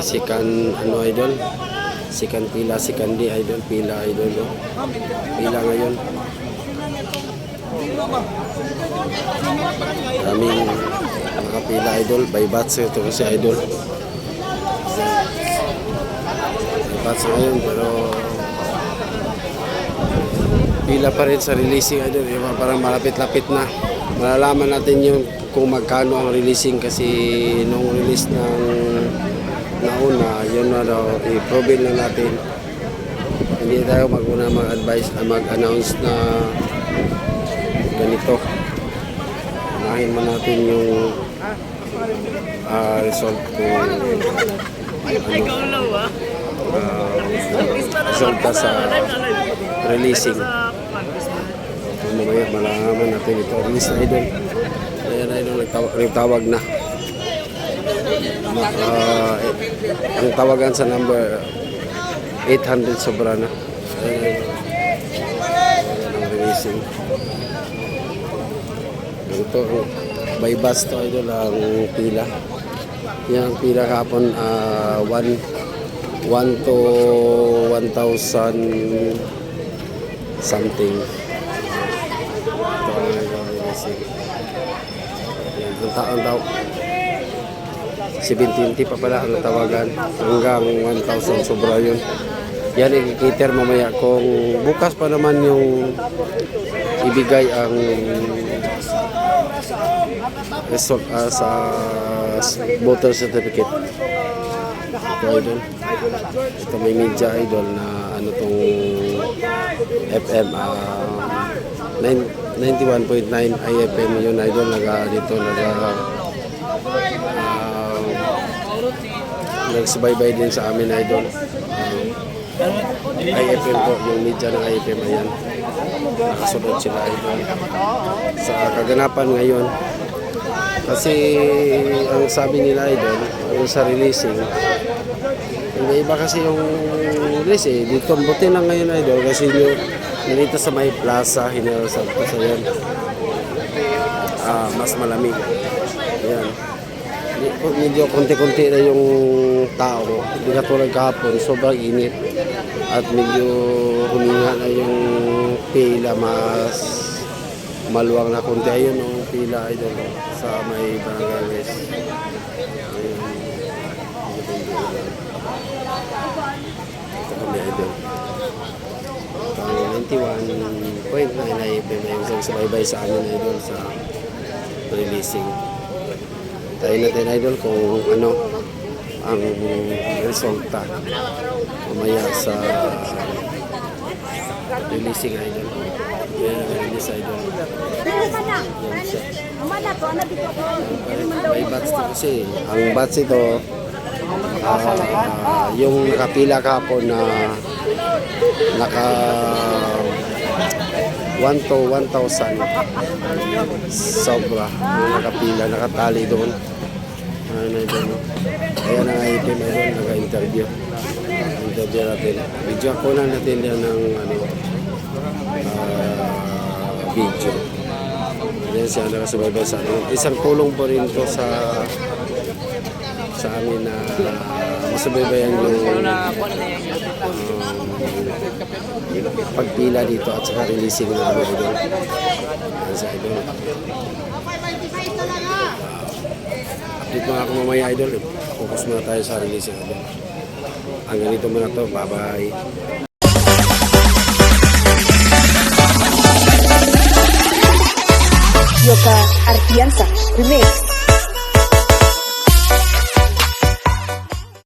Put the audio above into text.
sikan ano idol, sikan pila, sikan di idol, pila idol, no? Pila ngayon. Daming nakapila idol, by batch ito kasi idol. By batch ngayon pero pila pa rin sa releasing idol, yung parang malapit-lapit na. Malalaman natin yung kung magkano ang releasing kasi nung release ng nauna, yun na daw, i-probe na natin. Hindi tayo mag-una mag-advise na mag-announce na ganito. Unahin mo natin yung result kung resulta sa releasing. Mamaya malaman natin ito. Release na idol. Ayan idol, nagtawag na. Ang tawagan sa number 800 sobra na. Ayan ang releasing. Ito, by bus to idol ang pila. Yan ang pila kapon 1 to 1,000 something. Ito ang releasing. Yan, ang taon 720 pa pala ang tawagan hanggang 1,000 sobra yun. Yan ikikiter mamaya kung bukas pa naman yung ibigay ang result sa voter certificate. Ito idol. Ito may media idol na ano tong FM 91.9 IFM yun idol, dito nagsubaybay din sa amin idol. IFM po, yung media ng IFM, ayan, nakasunod sila idol sa kaganapan ngayon kasi ang sabi nila idol yung sa releasing iba kasi yung release dito buti lang ngayon idol kasi yung nandito sa may plaza hinarasal pa sa yan mas malamig, ayan, medyo konti-konti na yung tao, hindi katulad kahapon sobrang init at medyo huminga na yung pila, mas maluwang na konti. Ayun ang pila idol sa may Barangay West. Ito kami idol. Ang 91.9 ay isang subaybay sa amin idol sa releasing. Tayo natin idol kung ano ang resulta mamaya sa releasing idol. Yan ang release idol. May batch to kasi. Ang batch ito yung nakapila kahapon na naka 1 to 1,000 sobra yung nakapila, nakatali doon. Ano ito, no? Ayan ang item idol, naka-interview. Interview natin. Video ako na natin yan ng video. Ayan siya nakasubaybay sa amin. Isang tulong po rin to sa amin na masubaybayan yung pagpila dito at saka releasing ng mga idol. Ayan sa idol. Update mga ako mamaya idol. Focus muna tayo sa releasing idol. Ang ganito muna to. Bye-bye. Yoka Artiansa Remix.